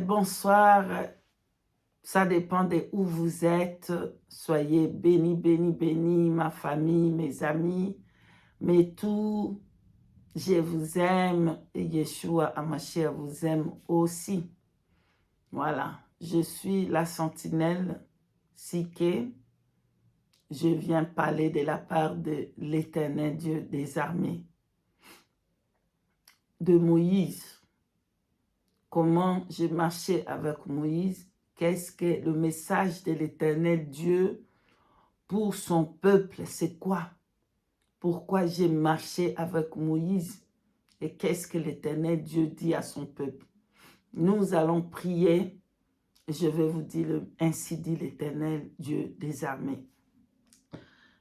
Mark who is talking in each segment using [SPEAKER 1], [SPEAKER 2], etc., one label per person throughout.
[SPEAKER 1] Israël, bonsoir. Ça dépend de où vous êtes. Soyez bénis, bénis, bénis, ma famille, mes amis, mes tout. Je vous aime et Yeshua Hamashiach vous aime aussi. Voilà, je suis la sentinelle Siké. Je viens parler de la part de l'Éternel Dieu des armées, de Moïse. Comment j'ai marché avec Moïse? Qu'est-ce que le message de l'Éternel Dieu pour son peuple? C'est quoi? Pourquoi j'ai marché avec Moïse? Et qu'est-ce que l'Éternel Dieu dit à son peuple? Nous allons prier. Je vais vous dire, ainsi dit l'Éternel Dieu des armées.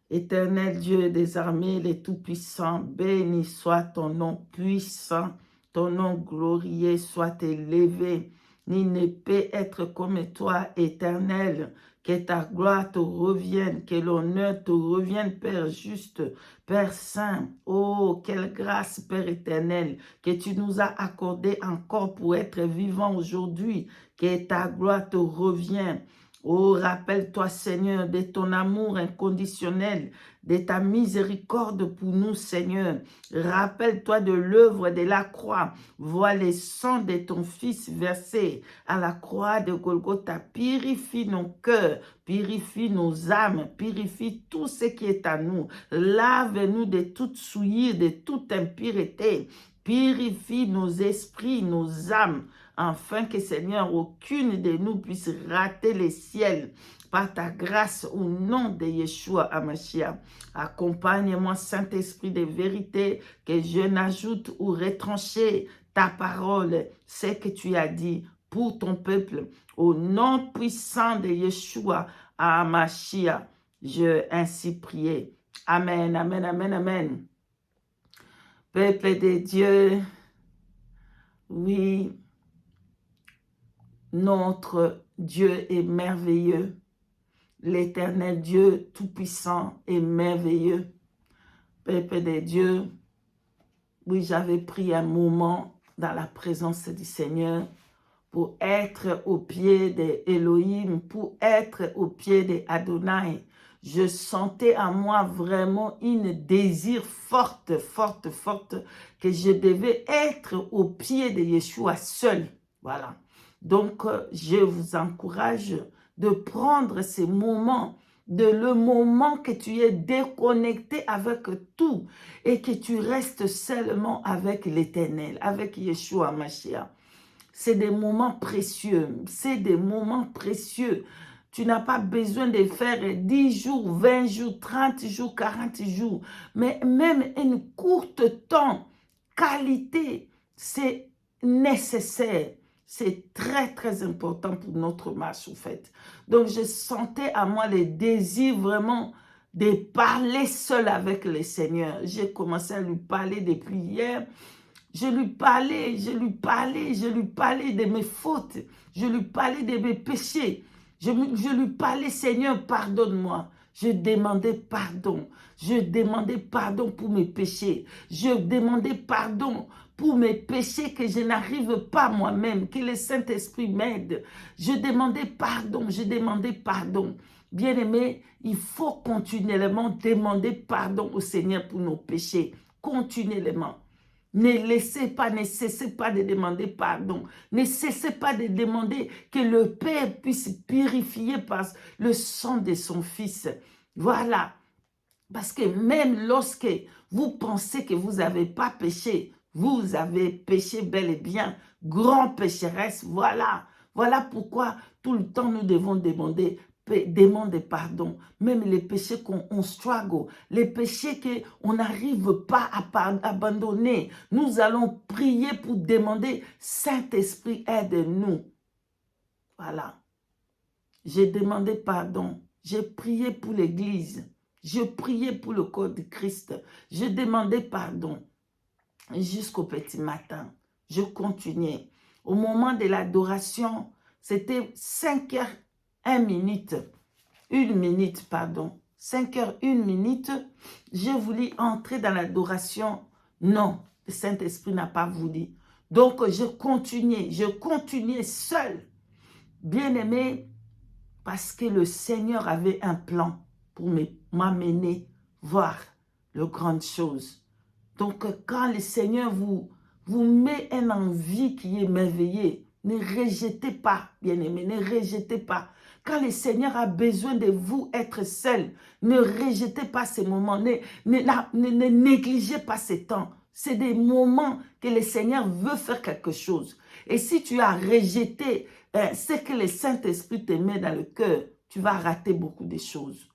[SPEAKER 1] Éternel Dieu des armées, les tout-puissants, béni soit ton nom puissant, ton nom glorieux soit élevé. Nul ne peut être comme toi, éternel. Que ta gloire te revienne, que l'honneur te revienne, Père juste, Père saint. Oh, quelle grâce, Père éternel, que tu nous as accordé encore pour être vivants aujourd'hui. Que ta gloire te revienne. Oh, rappelle-toi, Seigneur, de ton amour inconditionnel, de ta miséricorde pour nous, Seigneur. Rappelle-toi de l'œuvre de la croix. Vois les sangs de ton Fils versés à la croix de Golgotha. Purifie nos cœurs, purifie nos âmes, purifie tout ce qui est à nous. Lave-nous de toute souillure, de toute impureté. Purifie nos esprits, nos âmes, afin que, Seigneur, aucune de nous puisse rater les ciels. Par ta grâce, au nom de Yeshua Hamashiach. Accompagne-moi, Saint-Esprit de vérité, que je n'ajoute ou retranche ta parole, ce que tu as dit pour ton peuple. Au nom puissant de Yeshua Hamashiach, je ainsi prié. Amen, amen, amen, amen. Peuple de Dieu, oui, notre Dieu est merveilleux. L'Éternel Dieu Tout-Puissant est merveilleux. Peuple de Dieu, oui, j'avais pris un moment dans la présence du Seigneur pour être au pied d'Elohim, pour être au pied d'Adonai. Je sentais en moi vraiment une désir forte, forte, forte, que je devais être au pied de Yeshua seul. Voilà. Donc, je vous encourage de prendre ces moments, de le moment que tu es déconnecté avec tout et que tu restes seulement avec l'Éternel, avec Yeshua Hamashiach. C'est des moments précieux, c'est des moments précieux. Tu n'as pas besoin de faire 10 jours, 20 jours, 30 jours, 40 jours, mais même une courte temps, qualité, c'est nécessaire. C'est très, très important pour notre marche, en fait. Donc, je sentais à moi le désir vraiment de parler seul avec le Seigneur. J'ai commencé à lui parler depuis hier. Je lui parlais de mes fautes. Je lui parlais de mes péchés. Je lui parlais, Seigneur, pardonne-moi. Je demandais pardon. Je demandais pardon pour mes péchés. Je demandais pardon pour mes péchés que je n'arrive pas moi-même, que le Saint-Esprit m'aide. Je demandais pardon, je demandais pardon. Bien-aimé, il faut continuellement demander pardon au Seigneur pour nos péchés. Continuellement. Ne cessez pas de demander pardon. Ne cessez pas de demander que le Père puisse purifier par le sang de son Fils. Voilà. Parce que même lorsque vous pensez que vous n'avez pas péché, vous avez péché bel et bien, grand pécheresse, voilà. Voilà pourquoi tout le temps nous devons demander pardon. Même les péchés qu'on struggle, les péchés qu'on n'arrive pas à abandonner. Nous allons prier pour demander, Saint-Esprit, aide-nous. Voilà. J'ai demandé pardon. J'ai prié pour l'Église. Je priais pour le corps de Christ. Je demandais pardon jusqu'au petit matin. Je continuais. Au moment de l'adoration, c'était 5 heures, 1 minute. 1 minute, pardon. 5 heures, 1 minute. Je voulais entrer dans l'adoration. Non, le Saint-Esprit n'a pas voulu. Donc, je continuais seul, bien-aimé, parce que le Seigneur avait un plan pour m'amener voir les grandes choses. Donc, quand le Seigneur vous met une envie qui est merveilleuse, ne rejetez pas, bien-aimé, ne rejetez pas. Quand le Seigneur a besoin de vous être seul, ne rejetez pas ces moments, ne négligez pas ces temps. C'est des moments que le Seigneur veut faire quelque chose. Et si tu as rejeté ce que le Saint-Esprit te met dans le cœur, tu vas rater beaucoup de choses.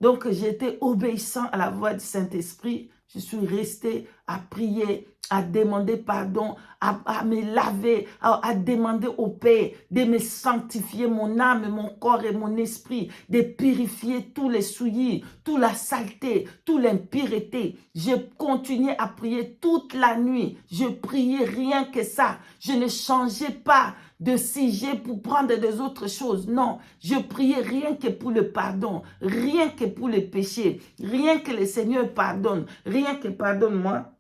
[SPEAKER 1] Donc, j'étais obéissant à la voix du Saint-Esprit. Je suis resté à prier, à demander pardon, à me laver, à demander au Père de me sanctifier mon âme, mon corps et mon esprit, de purifier tous les souillis, toute la saleté, toute l'impureté. Je continuais à prier toute la nuit. Je priais rien que ça. Je ne changeais pas de sujet pour prendre des autres choses. Non, je priais rien que pour le pardon, rien que pour le péché, rien que le Seigneur pardonne, rien que pardonne-moi.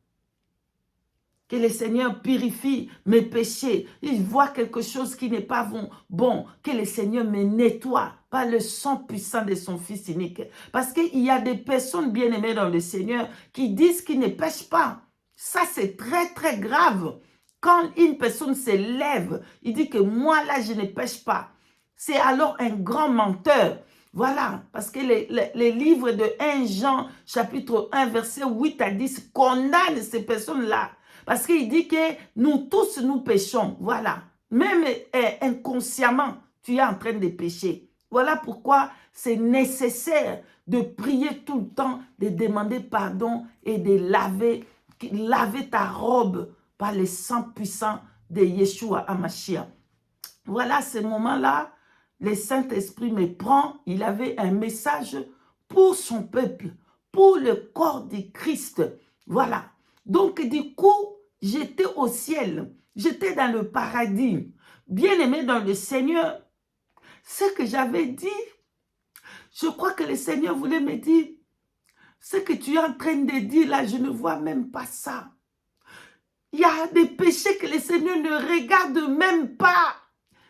[SPEAKER 1] Que le Seigneur purifie mes péchés. Il voit quelque chose qui n'est pas bon. Que le Seigneur me nettoie par le sang puissant de son Fils unique. Parce qu'il y a des personnes bien-aimées dans le Seigneur qui disent qu'ils ne pêchent pas. Ça, c'est très, très grave. Quand une personne se lève, il dit que moi, là, je ne pêche pas. C'est alors un grand menteur. Voilà, parce que les livres de 1 Jean, chapitre 1, verset 8 à 10, condamnent ces personnes-là. Parce qu'il dit que nous tous, nous péchons. Voilà. Même inconsciemment, tu es en train de pécher. Voilà pourquoi c'est nécessaire de prier tout le temps, de demander pardon et de laver ta robe par le sang puissant de Yeshua HaMashiach. Voilà, ce moment-là, le Saint-Esprit me prend. Il avait un message pour son peuple, pour le corps de Christ. Voilà. Donc, du coup, j'étais au ciel. J'étais dans le paradis. Bien-aimé dans le Seigneur. Ce que j'avais dit, je crois que le Seigneur voulait me dire, ce que tu es en train de dire là, je ne vois même pas ça. Il y a des péchés que le Seigneur ne regarde même pas.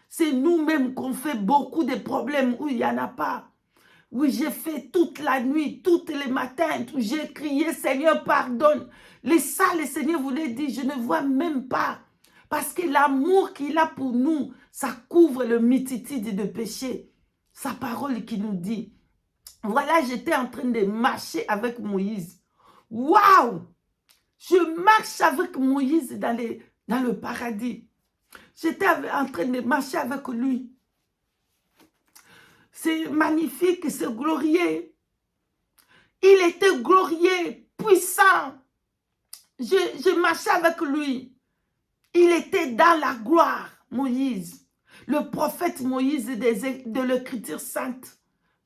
[SPEAKER 1] C'est nous-mêmes qu'on fait beaucoup de problèmes où il n'y en a pas. Oui, j'ai fait toute la nuit, tous les matins, j'ai crié, Seigneur, pardonne. Le Seigneur voulait dire, je ne vois même pas. Parce que l'amour qu'il a pour nous, ça couvre le multitude de péchés. Sa parole qui nous dit. Voilà, j'étais en train de marcher avec Moïse. Waouh! Je marche avec Moïse dans le paradis. J'étais en train de marcher avec lui. C'est magnifique, c'est glorieux. Il était glorieux, puissant. Je marchais avec lui. Il était dans la gloire, Moïse. Le prophète Moïse de l'Écriture sainte.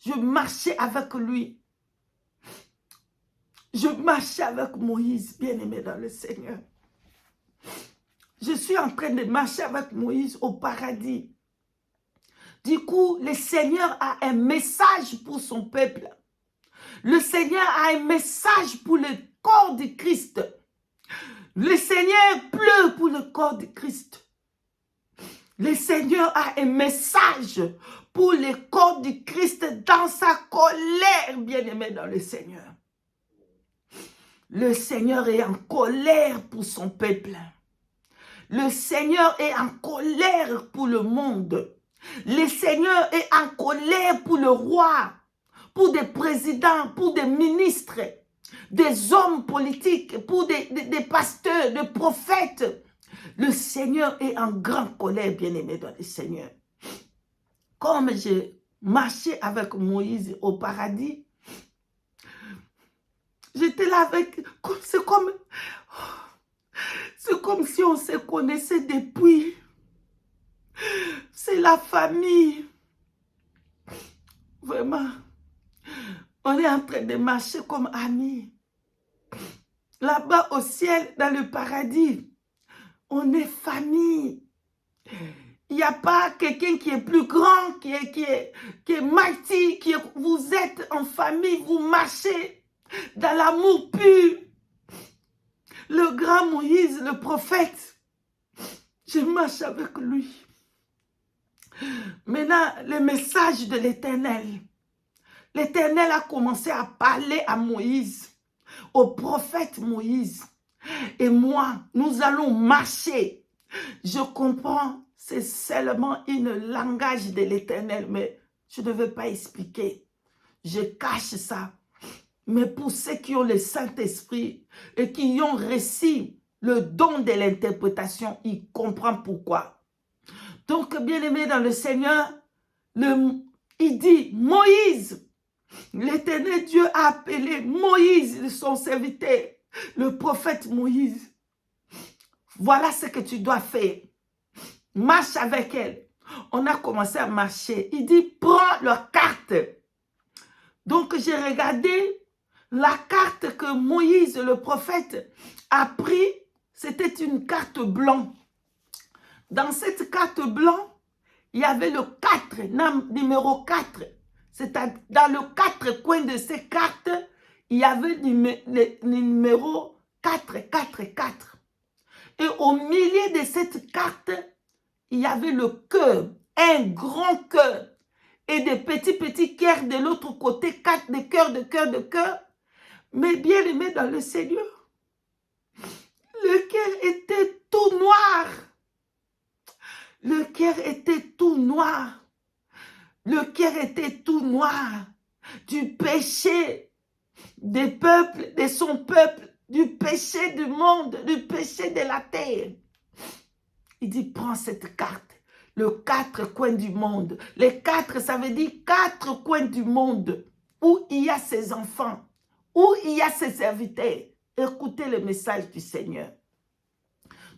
[SPEAKER 1] Je marchais avec lui. Je marchais avec Moïse, bien-aimé dans le Seigneur. Je suis en train de marcher avec Moïse au paradis. Du coup, le Seigneur a un message pour son peuple. Le Seigneur a un message pour le corps de Christ. Le Seigneur pleure pour le corps de Christ. Le Seigneur a un message pour le corps du Christ dans sa colère, bien-aimé dans le Seigneur. Le Seigneur est en colère pour son peuple. Le Seigneur est en colère pour le monde. Le Seigneur est en colère pour le roi, pour des présidents, pour des ministres, des hommes politiques, pour des pasteurs, des prophètes. Le Seigneur est en grande colère, bien-aimé dans le Seigneur. Comme j'ai marché avec Moïse au paradis, j'étais là avec... C'est comme si on se connaissait depuis. C'est la famille. Vraiment. On est en train de marcher comme amis. Là-bas au ciel, dans le paradis, on est famille. Il n'y a pas quelqu'un qui est plus grand, qui est mighty, vous êtes en famille, vous marchez dans l'amour pur. Le grand Moïse, le prophète, Je marche avec lui. Maintenant, le message de l'Éternel. L'Éternel a commencé à parler à Moïse, au prophète Moïse. Et moi, nous allons marcher. Je comprends, c'est seulement un langage de l'Éternel, mais je ne veux pas expliquer. Je cache ça. Mais pour ceux qui ont le Saint-Esprit et qui ont reçu le don de l'interprétation, ils comprennent pourquoi. Donc, bien-aimé dans le Seigneur, il dit, Moïse, l'Éternel Dieu a appelé Moïse, son serviteur, le prophète Moïse. Voilà ce que tu dois faire. Marche avec elle. On a commencé à marcher. Il dit, prends leur carte. Donc, j'ai regardé la carte que Moïse, le prophète, a pris. C'était une carte blanche. Dans cette carte blanche, il y avait le 4, numéro 4. C'est dans le 4 coins de ces cartes, il y avait le numéro 4, 4, 4. Et au milieu de cette carte, il y avait le cœur, un grand cœur. Et des petits cœurs de l'autre côté, 4 de cœur, de cœur, de cœur. Mais bien aimé dans le Seigneur, le cœur était tout noir. Le cœur était tout noir. Le cœur était tout noir. Du péché des peuples, de son peuple, du péché du monde, du péché de la terre. Il dit, prends cette carte. Le 4 coins du monde. Les 4, ça veut dire 4 coins du monde où il y a ses enfants, où il y a ses serviteurs. Écoutez le message du Seigneur.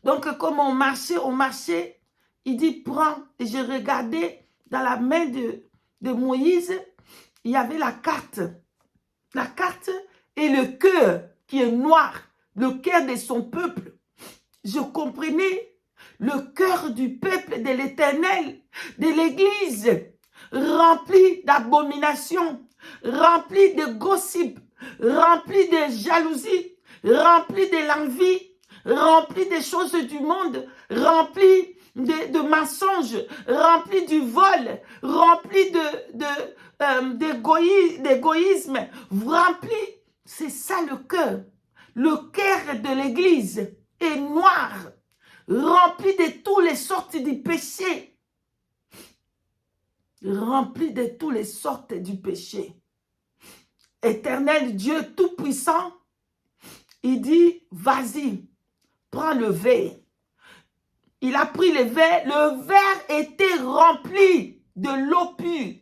[SPEAKER 1] Donc, comme on marchait, il dit, prends. Et je regardais dans la main de Moïse, il y avait la carte. La carte et le cœur qui est noir, le cœur de son peuple. Je comprenais le cœur du peuple de l'Éternel, de l'Église, rempli d'abominations, rempli de gossip, rempli de jalousie, rempli de l'envie, rempli des choses du monde, rempli de mensonges, rempli du vol, rempli d'égoïsme, rempli, c'est ça le cœur. Le cœur de l'Église est noir, rempli de toutes les sortes du péché. Rempli de toutes les sortes du péché. Éternel Dieu Tout-Puissant, il dit, vas-y, prends le verre. Il a pris le verre était rempli de l'eau pure.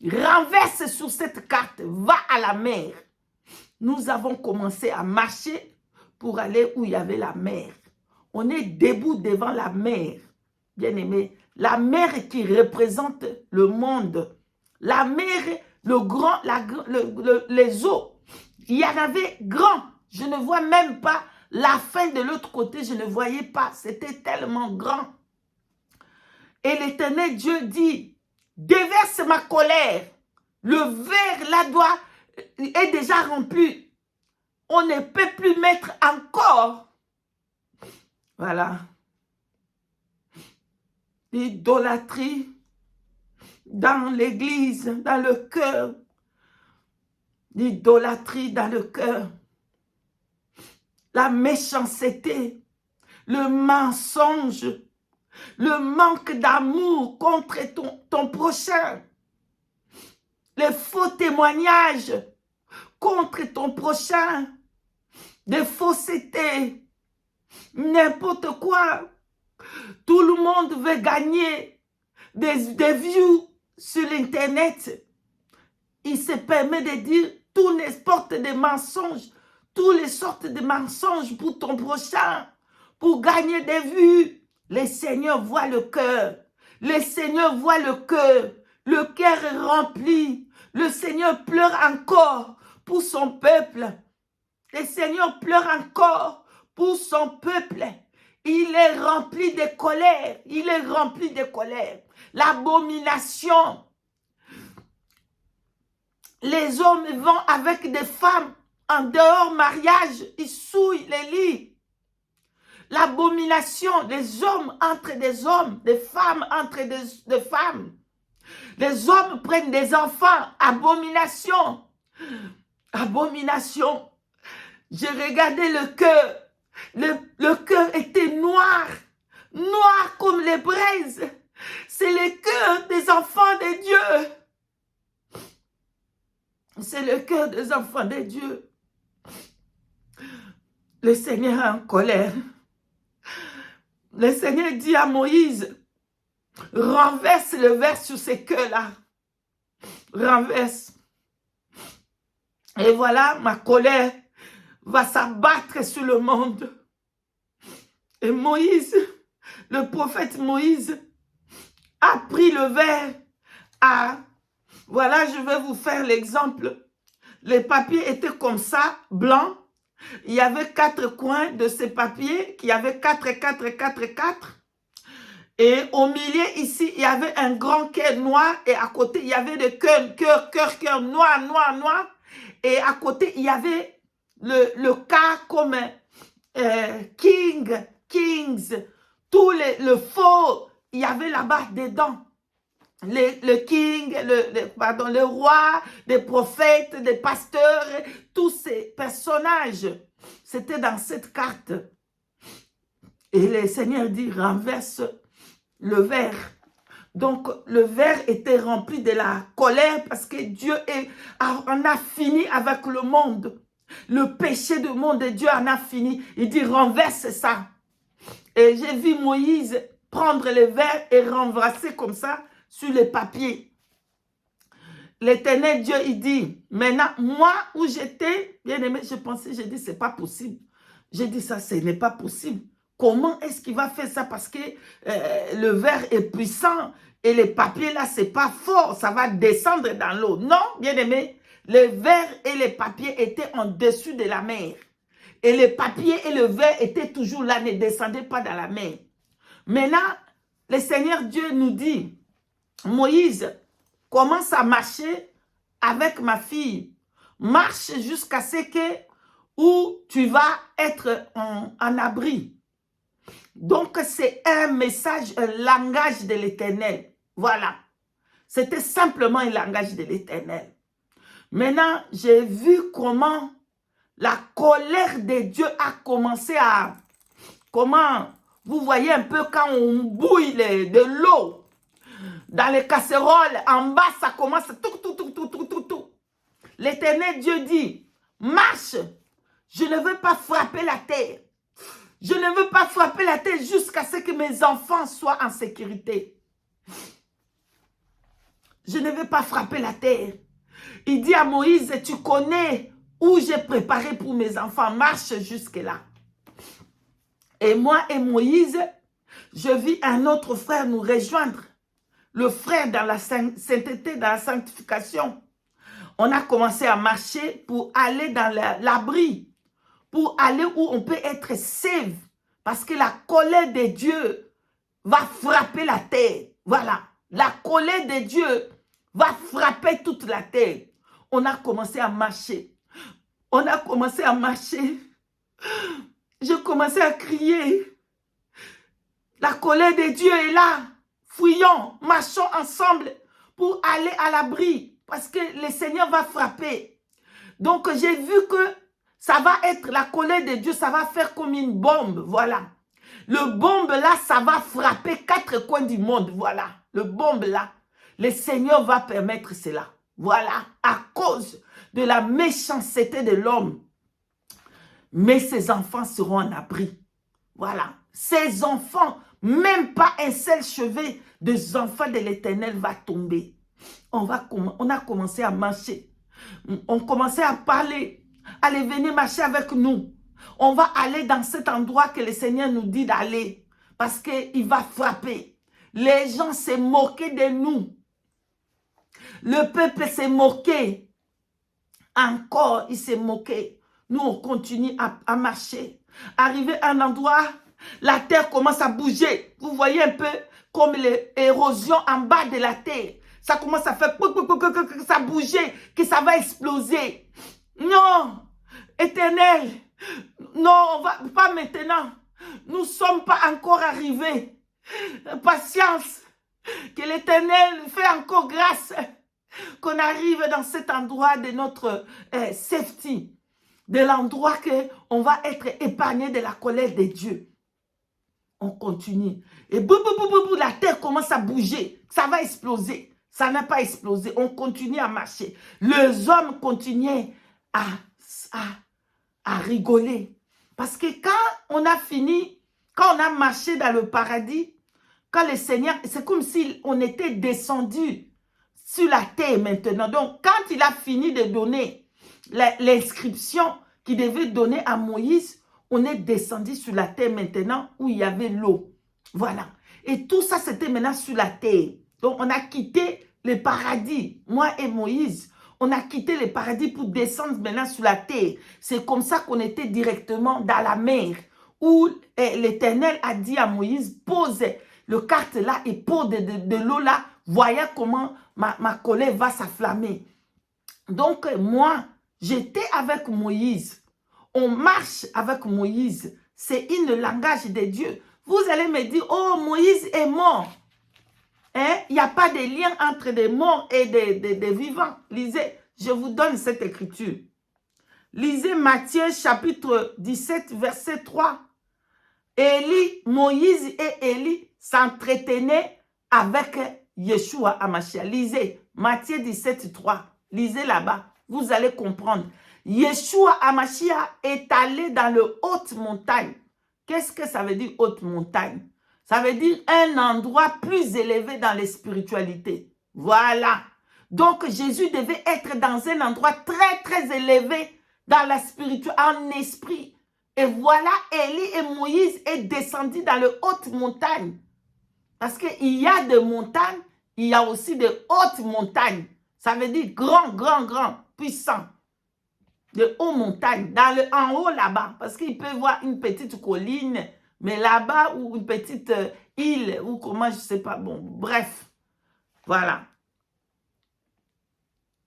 [SPEAKER 1] Renverse sur cette carte, va à la mer. Nous avons commencé à marcher pour aller où il y avait la mer. On est debout devant la mer, bien aimé. La mer qui représente le monde. La mer, les eaux. Il y en avait grand. Je ne vois même pas la fin de l'autre côté. Je ne voyais pas. C'était tellement grand. Et l'Éternel Dieu dit, déverse ma colère. Le verre là est déjà rempli. On ne peut plus mettre encore. Voilà. L'idolâtrie dans l'église, dans le cœur. L'idolâtrie dans le cœur. La méchanceté, le mensonge, le manque d'amour contre ton prochain. Les faux témoignages contre ton prochain. Des faussetés. N'importe quoi. Tout le monde veut gagner des views sur l'internet. Il se permet de dire toutes les sortes de mensonges, toutes les sortes de mensonges pour ton prochain, pour gagner des vues. Le Seigneur voit le cœur. Le Seigneur voit le cœur. Le cœur est rempli. Le Seigneur pleure encore pour son peuple. Le Seigneur pleure encore pour son peuple. Il est rempli de colère. Il est rempli de colère. L'abomination. Les hommes vont avec des femmes en dehors mariage. Ils souillent les lits. L'abomination, des hommes entre des hommes, des femmes entre des femmes. Les hommes prennent des enfants. Abomination. Abomination. J'ai regardé le cœur. Le cœur était noir. Noir comme les braises. C'est le cœur des enfants de Dieu. C'est le cœur des enfants de Dieu. Le Seigneur est en colère. Le Seigneur dit à Moïse, renverse le verre sur ces cœurs-là. Renverse. Et voilà, ma colère va s'abattre sur le monde. Et Moïse, le prophète Moïse, a pris le verre à... Voilà, je vais vous faire l'exemple. Les papiers étaient comme ça, blancs. Il y avait 4 coins de ces papiers qui avaient 4. Et au milieu, ici, il y avait un grand cœur noir. Et à côté, il y avait des cœurs noir. Et à côté, il y avait le cas comme Kings. Tous le faux, il y avait là-bas dedans. Le king, le roi, des prophètes, des pasteurs, tous ces personnages, c'était dans cette carte. Et le Seigneur dit, renverse le verre. Donc, le verre était rempli de la colère parce que Dieu en a fini avec le monde. Le péché du monde, Dieu en a fini. Il dit, renverse ça. Et j'ai vu Moïse prendre le verre et renverser comme ça sur les papiers. L'Éternel Dieu, il dit, maintenant, moi où j'étais, bien aimé, j'ai dit, c'est pas possible. J'ai dit, ça, ce n'est pas possible. Comment est-ce qu'il va faire ça? Parce que le verre est puissant et les papiers, là, c'est pas fort. Ça va descendre dans l'eau. Non, bien aimé, le verre et les papiers étaient en dessus de la mer. Et les papiers et le verre étaient toujours là, ne descendaient pas dans la mer. Maintenant, le Seigneur Dieu nous dit, Moïse, commence à marcher avec ma fille. Marche jusqu'à ce que où tu vas être en abri. Donc, c'est un message, un langage de l'Éternel. Voilà. C'était simplement un langage de l'Éternel. Maintenant, j'ai vu comment la colère de Dieu a commencé à... Comment, vous voyez un peu quand on bouille de l'eau dans les casseroles, en bas, ça commence tout. L'Éternel Dieu dit, marche, je ne veux pas frapper la terre. Je ne veux pas frapper la terre jusqu'à ce que mes enfants soient en sécurité. Je ne veux pas frapper la terre. Il dit à Moïse, tu connais où j'ai préparé pour mes enfants, marche jusque-là. Et moi et Moïse, je vis un autre frère nous rejoindre. Le frère dans la sainteté, dans la sanctification. On a commencé à marcher pour aller dans l'abri. Pour aller où on peut être safe. Parce que la colère de Dieu va frapper la terre. Voilà. La colère de Dieu va frapper toute la terre. On a commencé à marcher. On a commencé à marcher. J'ai commencé à crier. La colère de Dieu est là. Fuyons, marchons ensemble pour aller à l'abri. Parce que le Seigneur va frapper. Donc j'ai vu que ça va être la colère de Dieu, ça va faire comme une bombe, voilà. Le bombe là, ça va frapper 4 coins du monde, voilà. Le bombe là, le Seigneur va permettre cela, voilà. À cause de la méchanceté de l'homme. Mais ses enfants seront en abri, voilà. Ses enfants, même pas un seul cheveu des enfants de l'Éternel va tomber. On a commencé à marcher. On commençait à parler. Allez, venez marcher avec nous. On va aller dans cet endroit que le Seigneur nous dit d'aller. Parce qu'il va frapper. Les gens s'est moqués de nous. Le peuple s'est moqué. Encore, il s'est moqué. Nous, on continue à marcher. Arrivé à un endroit, la terre commence à bouger. Vous voyez un peu comme l'érosion en bas de la terre. Ça commence à faire ça bouger, que ça va exploser. Non, Éternel, non, on va pas maintenant. Nous ne sommes pas encore arrivés. Patience. Que l'Éternel fait encore grâce. Qu'on arrive dans cet endroit de notre safety. De l'endroit qu'on va être épargné de la colère de Dieu. On continue. Et la terre commence à bouger. Ça va exploser. Ça n'a pas explosé. On continue à marcher. Les hommes continuaient à rigoler. Parce que quand on a fini, quand on a marché dans le paradis, quand le Seigneur, c'est comme si on était descendu sur la terre maintenant. Donc, quand il a fini de donner l'inscription qu'il devait donner à Moïse, on est descendu sur la terre maintenant où il y avait l'eau. Voilà. Et tout ça, c'était maintenant sur la terre. Donc, on a quitté le paradis, moi et Moïse. On a quitté le paradis pour descendre maintenant sur la terre. C'est comme ça qu'on était directement dans la mer, où l'Éternel a dit à Moïse, pose le carte là et pose de l'eau là, voyez comment ma colère va s'afflammer. Donc, moi, j'étais avec Moïse. On marche avec Moïse. C'est un langage de Dieu. Vous allez me dire, oh, Moïse est mort. Hein? Il n'y a pas de lien entre des morts et des vivants. Lisez, je vous donne cette écriture. Lisez Matthieu chapitre 17, verset 3. Moïse et Élie s'entretenaient avec Yeshua Hamashia. Lisez Matthieu 17, 3. Lisez là-bas, vous allez comprendre. Yeshua Hamashia est allé dans le haute montagne. Qu'est-ce que ça veut dire haute montagne? Ça veut dire un endroit plus élevé dans les spiritualités. Voilà. Donc Jésus devait être dans un endroit très très élevé dans la spiritualité, en esprit. Et voilà, Élie et Moïse est descendu dans le haute montagne. Parce qu'il y a des montagnes, il y a aussi des hautes montagnes. Ça veut dire grand, grand, grand, puissant. De hautes montagnes, en haut là-bas. Parce qu'il peut voir une petite colline, mais là-bas, ou une petite île, ou comment, je ne sais pas. Bon, bref. Voilà.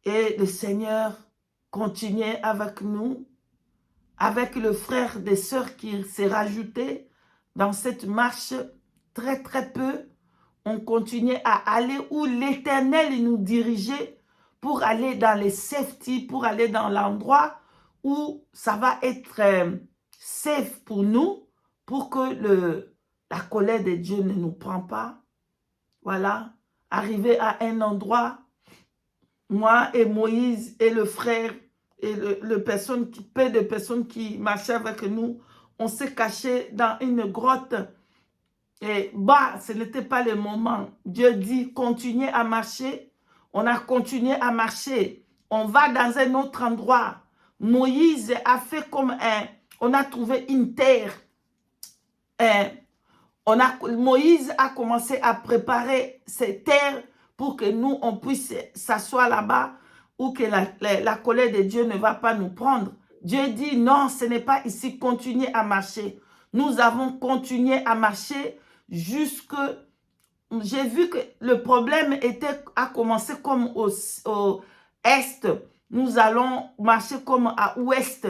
[SPEAKER 1] Et le Seigneur continuait avec nous, avec le frère des sœurs qui s'est rajouté dans cette marche très très peu. On continuait à aller où l'Éternel nous dirigeait pour aller dans les safety, pour aller dans l'endroit où ça va être safe pour nous, pour que la colère de Dieu ne nous prend pas. Voilà, arriver à un endroit, moi et Moïse et le frère et peu de personnes qui marchaient avec nous, on s'est caché dans une grotte. Et ce n'était pas le moment. Dieu dit, continuez à marcher. On a continué à marcher. On va dans un autre endroit. Moïse a fait comme on a trouvé une terre. Moïse a commencé à préparer ces terres pour que nous, on puisse s'asseoir là-bas ou que la colère de Dieu ne va pas nous prendre. Dieu dit, non, ce n'est pas ici, continuez à marcher. Nous avons continué à marcher jusque... J'ai vu que le problème a commencé comme au est. Nous allons marcher comme à ouest.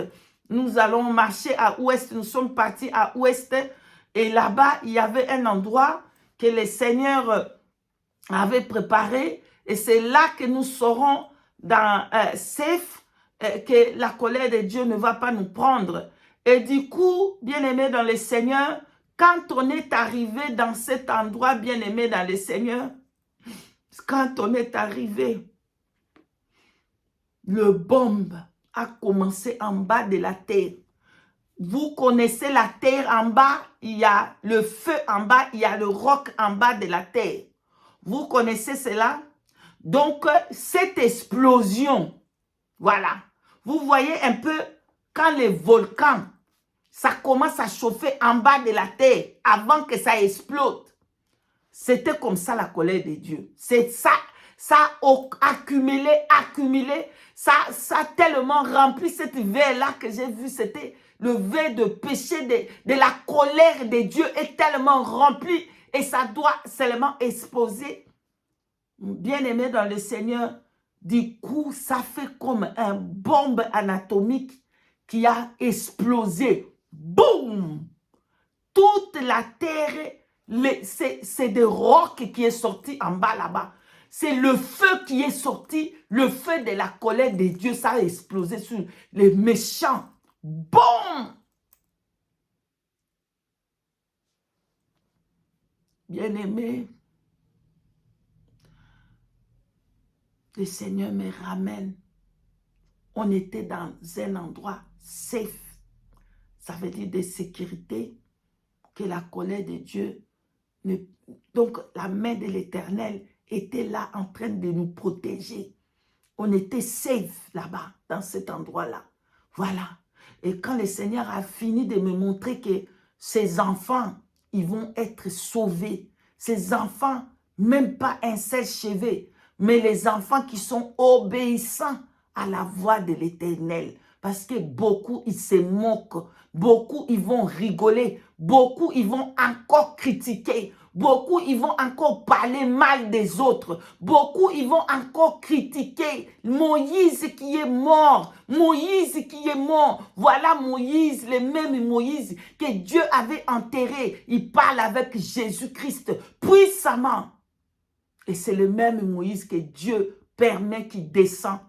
[SPEAKER 1] Nous allons marcher à ouest. Nous sommes partis à ouest. Et là-bas, il y avait un endroit que le Seigneur avait préparé. Et c'est là que nous serons dans safe, que la colère de Dieu ne va pas nous prendre. Et du coup, bien-aimés dans le Seigneur, quand on est arrivé dans cet endroit, bien-aimé dans le Seigneur, quand on est arrivé, le bombe a commencé en bas de la terre. Vous connaissez la terre en bas, il y a le feu en bas, il y a le roc en bas de la terre. Vous connaissez cela? Donc, cette explosion, voilà. Vous voyez un peu quand les volcans, ça commence à chauffer en bas de la terre avant que ça explose. C'était comme ça la colère de Dieu. C'est ça. Ça a accumulé. Ça a tellement rempli cette verre-là que j'ai vu. C'était le verre de péché, de la colère de Dieu est tellement rempli et ça doit seulement exploser. Bien-aimé dans le Seigneur, du coup, ça fait comme une bombe anatomique qui a explosé. Boum! toute la terre, c'est des rocs qui est sorti en bas là-bas. C'est le feu qui est sorti, le feu de la colère de Dieu, ça a explosé sur les méchants. Bon! Bien-aimé, le Seigneur me ramène. On était dans un endroit safe. Ça veut dire de sécurité, que la colère de Dieu, donc la main de l'Éternel était là en train de nous protéger. On était safe là-bas, dans cet endroit-là. Voilà. Et quand le Seigneur a fini de me montrer que ses enfants, ils vont être sauvés. Ces enfants, même pas un seul cheveu, mais les enfants qui sont obéissants à la voix de l'Éternel. Parce que beaucoup, ils se moquent. Beaucoup, ils vont rigoler. Beaucoup, ils vont encore critiquer. Beaucoup, ils vont encore parler mal des autres. Beaucoup, ils vont encore critiquer Moïse qui est mort. Moïse qui est mort. Voilà Moïse, le même Moïse que Dieu avait enterré. Il parle avec Jésus-Christ puissamment. Et c'est le même Moïse que Dieu permet qu'il descend.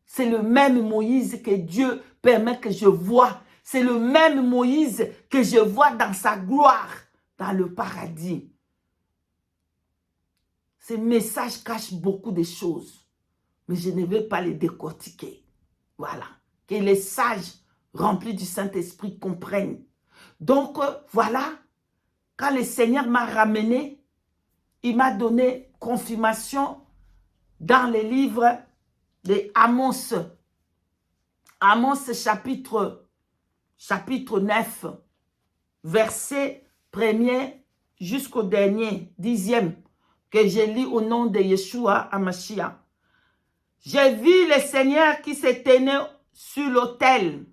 [SPEAKER 1] C'est le même Moïse que Dieu permet que je vois. C'est le même Moïse que je vois dans sa gloire, dans le paradis. Ces messages cachent beaucoup de choses, mais je ne vais pas les décortiquer. Voilà. Que les sages remplis du Saint-Esprit comprennent. Donc, voilà. Quand le Seigneur m'a ramené, il m'a donné confirmation dans les livres de Amos. Amos chapitre 9, verset 1er jusqu'au dernier, 10e, que je lis au nom de Yeshua Hamashiach. J'ai vu le Seigneur qui se tenait sur l'autel.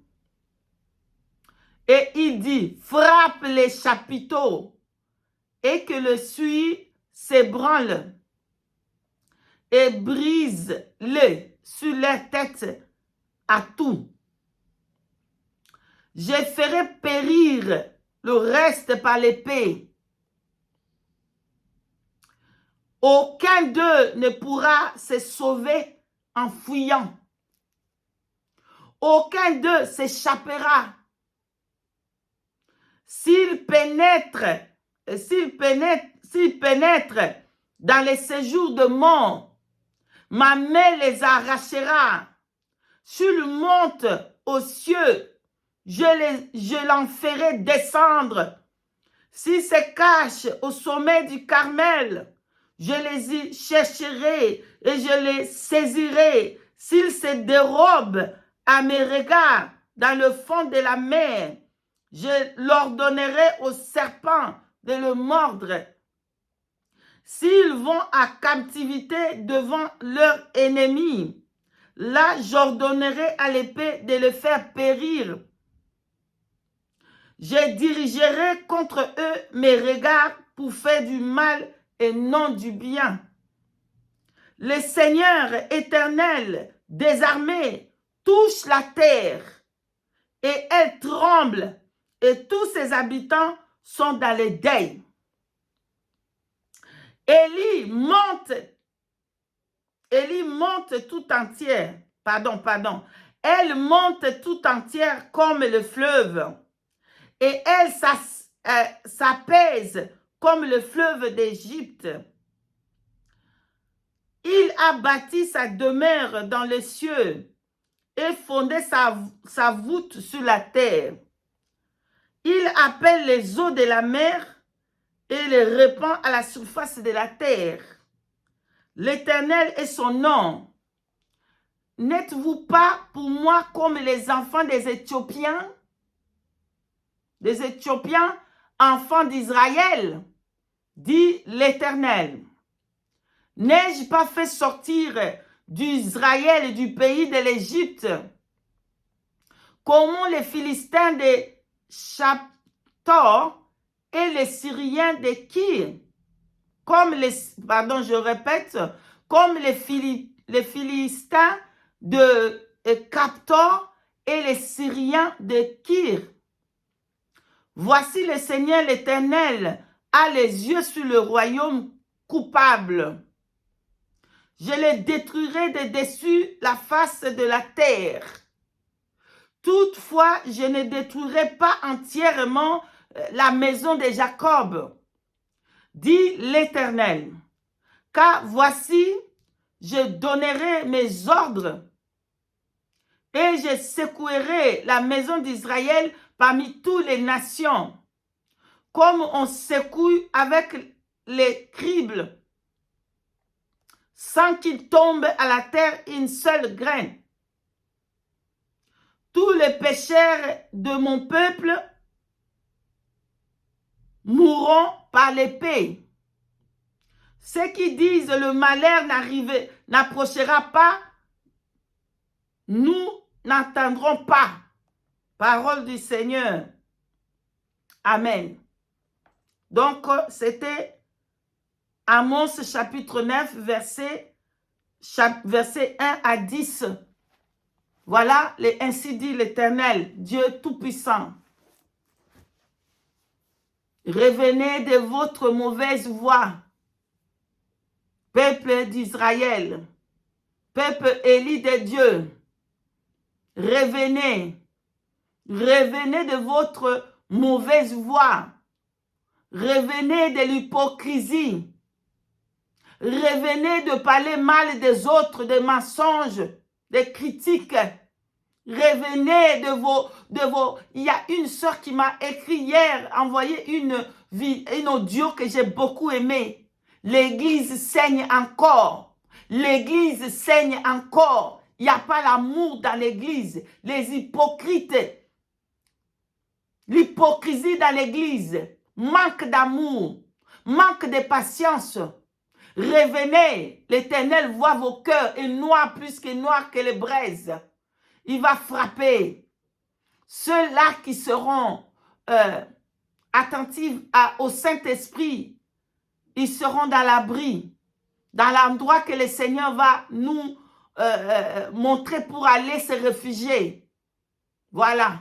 [SPEAKER 1] Et il dit, frappe les chapiteaux et que le suie s'ébranle et brise-le sur leur tête à tout. Je ferai périr le reste par l'épée. Aucun d'eux ne pourra se sauver en fuyant. Aucun d'eux s'échappera. S'ils pénètrent dans les séjours de mort, ma main les arrachera. S'ils montent aux cieux, je l'en ferai descendre. S'ils se cachent au sommet du Carmel, je les y chercherai et je les saisirai. S'ils se dérobent à mes regards dans le fond de la mer, je l'ordonnerai aux serpents de le mordre. S'ils vont à captivité devant leurs ennemis, là j'ordonnerai à l'épée de le faire périr. Je dirigerai contre eux mes regards pour faire du mal et non du bien. Le Seigneur éternel des armées touche la terre et elle tremble et tous ses habitants sont dans le deuil. Élie monte tout entière. Elle monte tout entière comme le fleuve. Et elle s'apaise comme le fleuve d'Égypte. Il a bâti sa demeure dans les cieux et fondé sa voûte sur la terre. Il appelle les eaux de la mer et les répand à la surface de la terre. L'Éternel est son nom. N'êtes-vous pas pour moi comme les enfants des Éthiopiens? Des Éthiopiens, enfants d'Israël, dit l'Éternel. N'ai-je pas fait sortir d'Israël et du pays de l'Égypte? Comment les Philistins de Chaptor et les Syriens de Kir, comme les Philistins de Captor et les Syriens de Kir. Voici le Seigneur l'Éternel a les yeux sur le royaume coupable. Je les détruirai de dessus la face de la terre. Toutefois, je ne détruirai pas entièrement la maison de Jacob, dit l'Éternel. Car voici, je donnerai mes ordres et je secouerai la maison d'Israël parmi toutes les nations, comme on secoue avec les cribles, sans qu'il tombe à la terre une seule graine. Tous les pécheurs de mon peuple mourront par l'épée. Ceux qui disent le malheur n'approchera pas, nous n'entendrons pas. Parole du Seigneur. Amen. Donc, c'était Amos chapitre 9, verset 1 à 10. Voilà, ainsi dit l'Éternel, Dieu Tout-Puissant. Revenez de votre mauvaise voie, peuple d'Israël, peuple élu de Dieu. Revenez, revenez de votre mauvaise voie. Revenez de l'hypocrisie. Revenez de parler mal des autres, des mensonges, des critiques. Revenez de vos... Il y a une sœur qui m'a écrit hier, envoyé une audio que j'ai beaucoup aimé. L'église saigne encore. L'église saigne encore. Il n'y a pas l'amour dans l'église. Les hypocrites. L'hypocrisie dans l'église. Manque d'amour. Manque de patience. Revenez. L'Éternel voit vos cœurs. Et noir plus que noir que les braises. Il va frapper. Ceux-là qui seront attentifs au Saint-Esprit, ils seront dans l'abri, dans l'endroit que le Seigneur va nous montrer pour aller se réfugier. Voilà.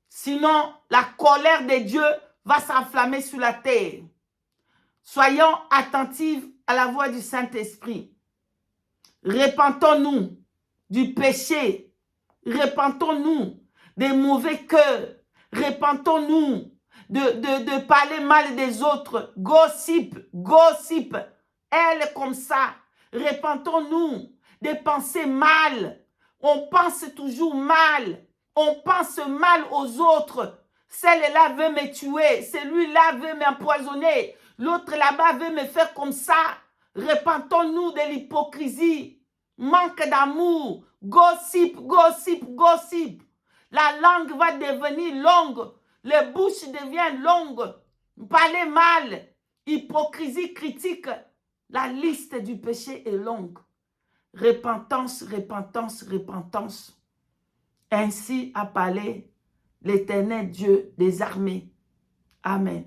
[SPEAKER 1] Sinon, la colère de Dieu va s'enflammer sur la terre. Soyons attentifs à la voix du Saint-Esprit. Repentons-nous du péché. Repentons-nous des mauvais cœurs. Repentons-nous de parler mal des autres. Gossip, gossip. Elle est comme ça. Repentons-nous de penser mal. On pense toujours mal. On pense mal aux autres. Celle-là veut me tuer. Celui-là veut m'empoisonner. L'autre là-bas veut me faire comme ça. Repentons-nous de l'hypocrisie. Manque d'amour. Gossip, gossip, gossip. La langue va devenir longue. Les bouches deviennent longues. Parler mal. Hypocrisie, critique. La liste du péché est longue. Repentance, repentance, repentance. Ainsi a parlé l'Éternel Dieu des armées. Amen.